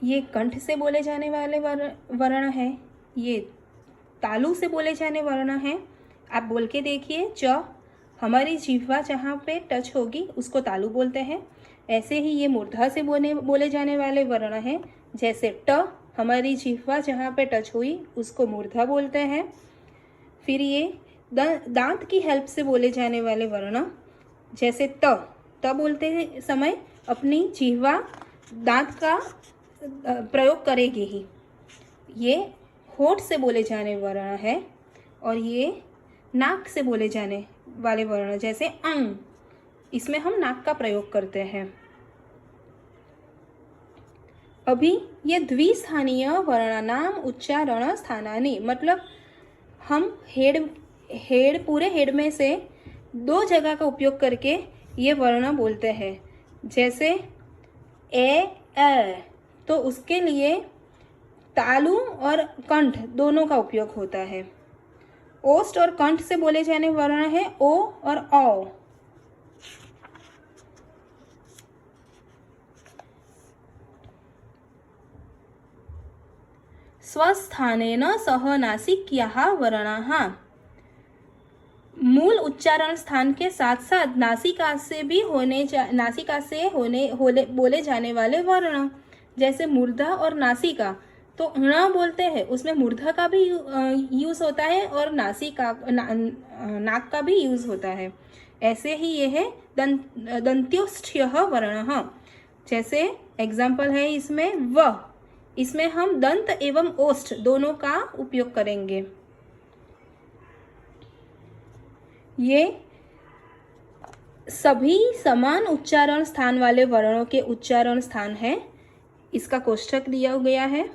ये कंठ से बोले जाने वाले वर्ण है, ये तालु से बोले जाने वर्ण है। आप बोल के देखिए, च हमारी जिह्वा जहाँ पे टच होगी उसको तालु बोलते हैं। ऐसे ही ये मूर्धा से बोले जाने वाले वर्ण हैं, जैसे ट हमारी जिह्वा जहाँ पे टच हुई उसको मूर्धा बोलते हैं। फिर ये दांत की हेल्प से बोले जाने वाले वर्ण, जैसे त बोलते समय अपनी जिह्वा दांत का प्रयोग करेगी ही। ये होठ से बोले जाने वर्ण है, और ये नाक से बोले जाने वाले वर्ण, जैसे अंग, इसमें हम नाक का प्रयोग करते हैं। अभी ये द्विस्थानीय वर्णानाम उच्चारण स्थानानि, मतलब हम पूरे हेड में से 2 जगह का उपयोग करके ये वर्ण बोलते हैं। जैसे ए तो उसके लिए तालु और कंठ दोनों का उपयोग होता है। ओष्ठ और कंठ से बोले जाने वर्ण है ओ और औ। स्वस्थानेन सह नासिक्याः वर्णाः, मूल उच्चारण स्थान के साथ साथ नासिका से बोले जाने वाले वर्ण, जैसे मूर्धा और नासिका। तो ण बोलते हैं उसमें मूर्धा का भी यूज होता है और नाक का भी यूज होता है। ऐसे ही ये है दंत्योष्ठ्यः वर्णः। जैसे एग्जाम्पल है इसमें व, इसमें हम दंत एवं ओष्ठ दोनों का उपयोग करेंगे। ये सभी समान उच्चारण स्थान वाले वर्णों के उच्चारण स्थान है। इसका कोष्ठक दिया गया है,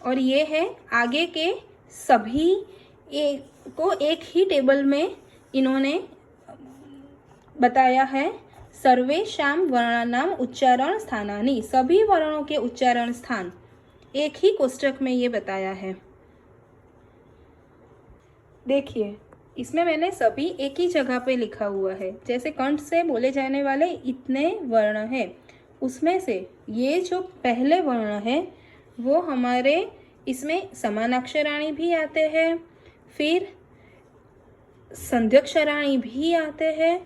और ये है आगे के सभी को एक ही टेबल में इन्होंने बताया है। सर्वेषां वर्णानाम उच्चारण स्थानानि, सभी वर्णों के उच्चारण स्थान एक ही कोष्ठक में ये बताया है। देखिए इसमें मैंने सभी एक ही जगह पे लिखा हुआ है। जैसे कंठ से बोले जाने वाले इतने वर्ण हैं, उसमें से ये जो पहले वर्ण है वो हमारे इसमें समानाक्षराणी भी आते हैं, फिर संध्यक्षराणी भी आते हैं,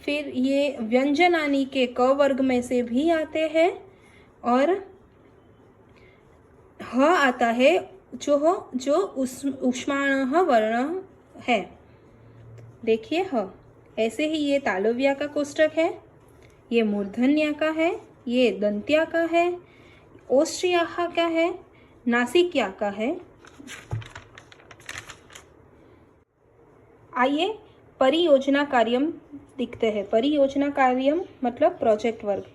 फिर ये व्यंजनानी के क वर्ग में से भी आते हैं, और ह आता है जो ऊष्माण वर्ण है। देखिए ह, ऐसे ही ये तालव्या का कोष्ठक है, ये मूर्धन्या का है, ये दंत्या का है, ओष्ट्रिया का है, नासिक्या का है। आइए परियोजना कार्यम दिखते हैं। परियोजना कार्यम मतलब प्रोजेक्ट वर्क।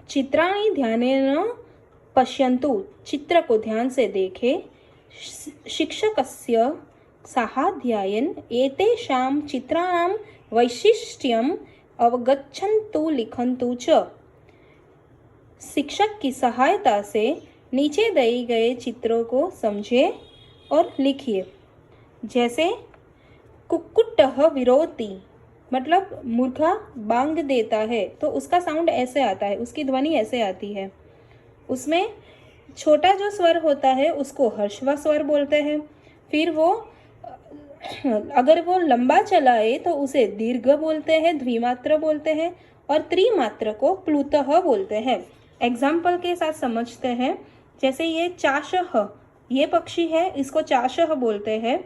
चित्राणि ध्यानेन पश्यन्तु, चित्र को ध्यान से देखें। शिक्षकस्य साहाध्यायेन एतेषां चित्राणां वैशिष्ट्यम् अवगच्छन्तु लिखन्तु च। शिक्षक की सहायता से नीचे दिए गए चित्रों को समझें और लिखिए। जैसे कुक्कुटः विरोति, मतलब मुर्गा बांग देता है, तो उसका साउंड ऐसे आता है, उसकी ध्वनि ऐसे आती है। उसमें छोटा जो स्वर होता है उसको हर्षवा स्वर बोलते हैं। फिर वो अगर वो लंबा चलाए तो उसे दीर्घ बोलते हैं, द्विमात्र बोलते हैं, और त्रिमात्र को प्लुतः बोलते हैं। एग्जाम्पल के साथ समझते हैं। जैसे ये चाशः, ये पक्षी है, इसको चाशः बोलते हैं।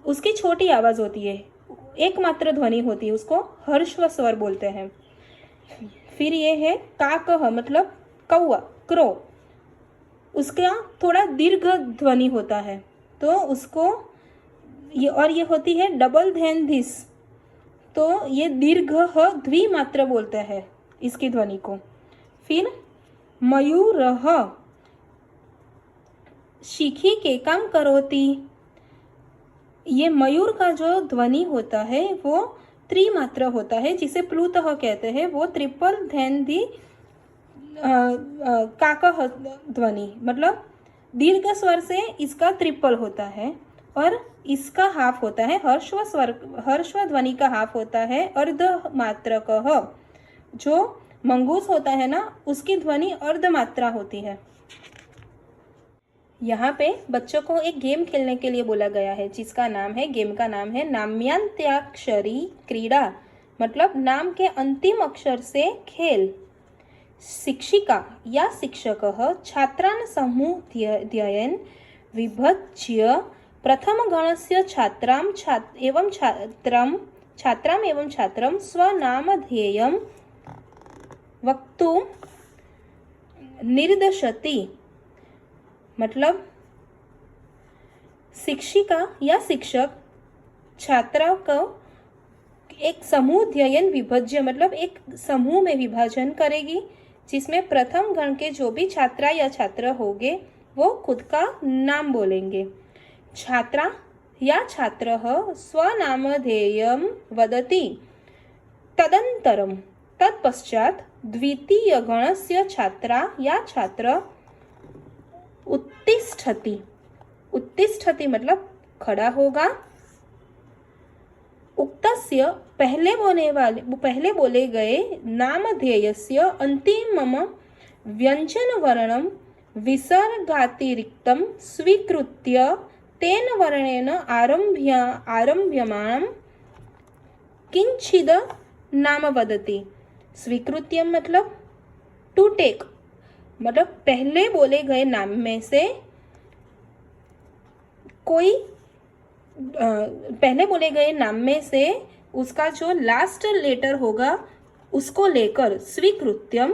उसकी छोटी आवाज होती है, एकमात्र ध्वनि होती है, उसको हर्षव स्वर बोलते हैं। फिर ये है काकः, मतलब कौवा, क्रो, उसका थोड़ा दीर्घ ध्वनि होता है, तो उसको ये होती है डबल धेन धिस, तो ये दीर्घ द्विमात्र बोलते हैं इसकी ध्वनि को। फिर मयूरः, शिखी के काम करोति, ये मयूर का जो ध्वनि होता है वो त्रिमात्र होता है, जिसे प्लुतः कहते हैं। वो ट्रिपल धेन दी काकः ध्वनि, मतलब दीर्घ स्वर से इसका ट्रिपल होता है। और इसका हाफ होता है हर्षव ध्वनि का हाफ होता है अर्धमात्रकः। जो मंगूस होता है ना, उसकी ध्वनि अर्धमात्रा होती है। यहाँ पे बच्चों को एक गेम खेलने के लिए बोला गया है, जिसका नाम है, गेम का नाम है नाम्यांत्याक्षरी क्रीड़ा, मतलब नाम के अंतिम अक्षर से खेल। शिक्षिका या शिक्षकः छात्रान् समूहध्ययन् विभज्य प्रथमगणस्य छात्राम् एवं छात्रं स्वनामधेयं वक्तुं निर्दिशति। मतलब शिक्षिका या शिक्षक छात्रा को एक समूह अध्ययन विभज्य, मतलब एक समूह में विभाजन करेगी, जिसमें प्रथम गण के जो भी छात्रा या छात्र होंगे वो खुद का नाम बोलेंगे। छात्रा या छात्रः स्वनामधेयं वदति। तदनन्तरं तत्पश्चात द्वितीय गणस्य छात्रा या छात्र उत्तिष्ठति। उत्तिष्ठति मतलब खड़ा होगा। उक्तस्य पहले बोले गए नामधेयस्य अंतिमम व्यंजनवर्णं विसर्गातिरिक्तं स्वीकृत्य तेन वर्णेन आरभ्यमानं किंचिद नाम वदति। स्वीकृत्य मतलब टू टेक, मतलब पहले बोले गए नाम में से कोई पहले बोले गए नाम में से उसका जो लास्ट लेटर होगा उसको लेकर स्वीकृत्यम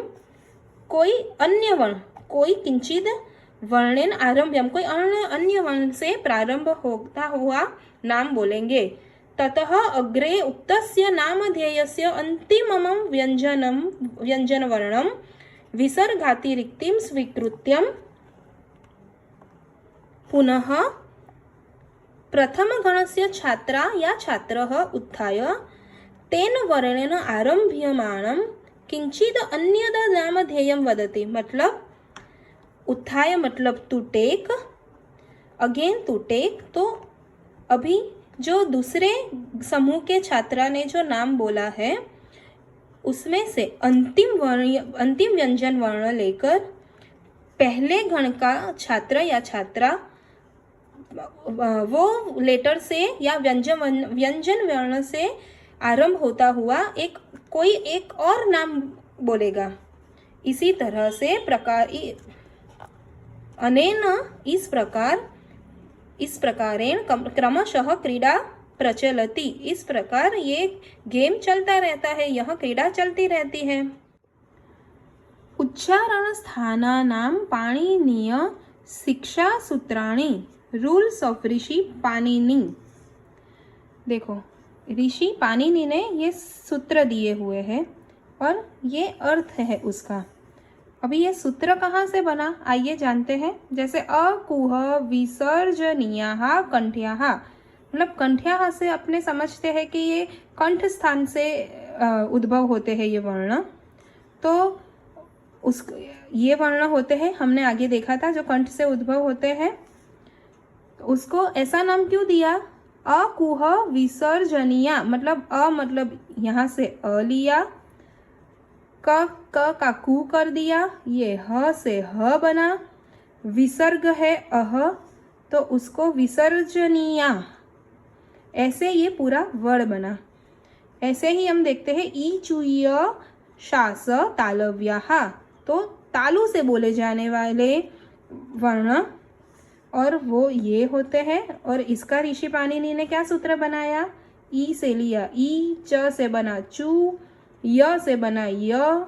कोई अन्य वर्ण, कोई किंचित वर्णेन आरंभ्यम, कोई अन्य वर्ण से प्रारंभ होता हुआ नाम बोलेंगे। ततः अग्रे उक्तस्य नामधेयस्य अंतिमम व्यंजनवर्णं विसर्गातिरिक्तिं स्वीकृत्यं पुनः प्रथमगणस्य छात्रा या छात्रः उत्थाय तेन वर्णेन आरभ्यमानं किंचिद अन्यद नामधेयं वदति। मतलब उत्थाय मतलब to take, again to take. तो अभी जो दूसरे समूह के छात्रा ने जो नाम बोला है उसमें से अंतिम व्यंजन वर्ण लेकर पहले गण का छात्र या छात्रा वो लेटर से या व्यंजन वर्ण से आरंभ होता हुआ कोई एक और नाम बोलेगा। इसी तरह से इस प्रकारेण क्रमशः क्रीड़ा प्रचलति। इस प्रकार ये गेम चलता रहता है, यह क्रीड़ा चलती रहती है। उच्चारण स्थानानां पाणिनीय शिक्षा सूत्राणि, रूल्स ऑफ ऋषि पाणिनि। देखो, ऋषि पाणिनि ने ये सूत्र दिए हुए हैं और ये अर्थ है उसका। अभी ये सूत्र कहाँ से बना आइए जानते हैं। जैसे अकुह विसर्जनीयाः कंठ्याः, मतलब कंठ्याः से अपने समझते हैं कि ये कंठ स्थान से उद्भव होते हैं ये वर्ण। तो ये वर्ण होते हैं, हमने आगे देखा था, जो कंठ से उद्भव होते हैं। उसको ऐसा नाम क्यों दिया? अकुह विसर्जनीया, मतलब मतलब यहाँ से अ लिया, क का कू कर दिया, ये ह से ह बना, विसर्ग है अह, तो उसको विसर्जनीया, ऐसे ये पूरा वर्ण बना। ऐसे ही हम देखते हैं ई चूय शास तालव्याः, तो तालु से बोले जाने वाले वर्ण और वो ये होते हैं। और इसका ऋषि पाणिनि ने क्या सूत्र बनाया? ई से लिया ई, च से बना चू, य से बना य,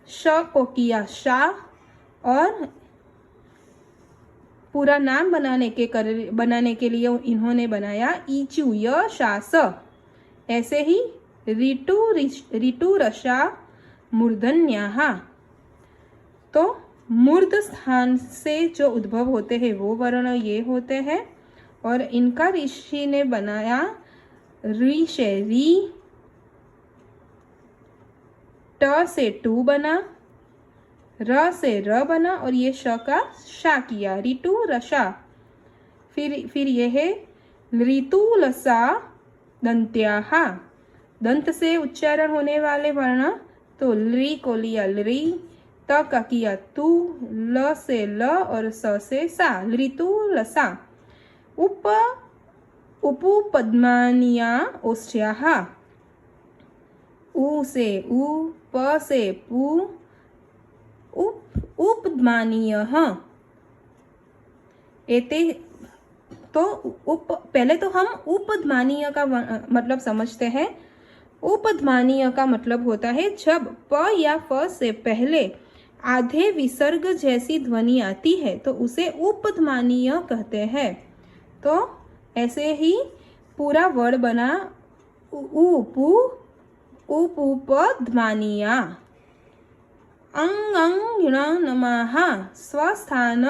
श को किया शा, और पूरा नाम बनाने के लिए इन्होंने बनाया ईचु य शा स। ऐसे ही ऋतु रसा मूर्धन्याः, तो मूर्ध स्थान से जो उद्भव होते हैं वो वर्ण ये होते हैं। और इनका ऋषि ने बनाया री से री, ट से टू बना, र से र बना, और ये श का शा किया, ऋतु रसा। फिर ये है ऋतुलसा दंत्याः। दंत से उच्चारण होने वाले वर्ण तो ली को लिया ली, त का किया तू, ल से ल और स से सा, ऋतुलसा। उपपद्मानीया ओष्ठ्याः। उ से उ, प से पु, उपपद्मानीयः। एते तो पहले तो हम उपपद्मानीय का मतलब समझते हैं। उपपद्मानीय का मतलब होता है जब प या फ से पहले आधे विसर्ग जैसी ध्वनि आती है तो उसे उपपद्मानीय कहते हैं। तो ऐसे ही पूरा वर्ड बना उपपद्मानीया। अंगंगणनमः स्वस्थान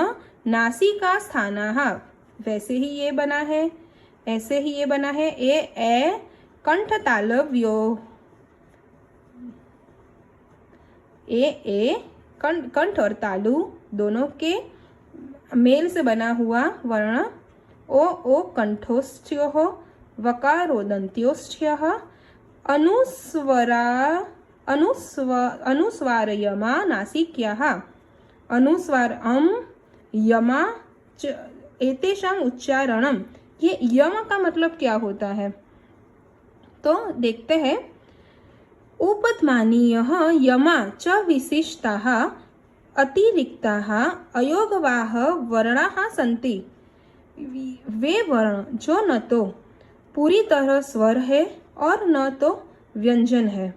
नासिका स्थानाः। वैसे ही ये बना है, ऐसे ही ये बना है। ए कंठ तालव्यो, ए कंठ और तालु दोनों के मेल से बना हुआ वर्ण। ओ कंठोष्ठ्योः, वकारो दन्त्योष्ठ्यः। अनुस्वारयमा नासिक्याः। अनुस्वार अम यमा च एतेषाम उच्चारणम। ये यम का मतलब क्या होता है तो देखते हैं। उपपद्मानीयः यमा च विशिष्टाः अतिरिक्ताः अयोगवाह वर्णाः सन्ति। वे वर्ण जो न तो पूरी तरह स्वर है और न तो व्यंजन है।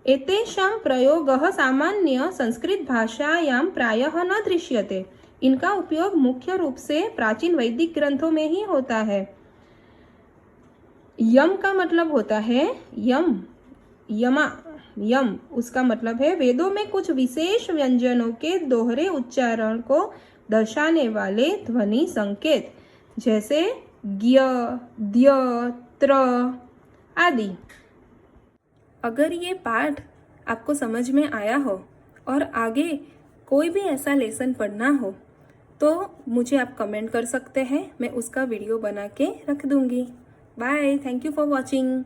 एतेषां प्रयोगः सामान्य संस्कृत भाषायां प्रायः न दृश्यते। इनका उपयोग मुख्य रूप से प्राचीन वैदिक ग्रंथों में ही होता है। यम का मतलब होता है यम, यमा, यम उसका मतलब है वेदों में कुछ विशेष व्यंजनों के दोहरे उच्चारण को दर्शाने वाले ध्वनि संकेत, जैसे ज्ञ, द्य, त्र आदि। अगर ये पाठ आपको समझ में आया हो और आगे कोई भी ऐसा लेसन पढ़ना हो तो मुझे आप कमेंट कर सकते हैं, मैं उसका वीडियो बना के रख दूंगी। Bye, thank you for watching.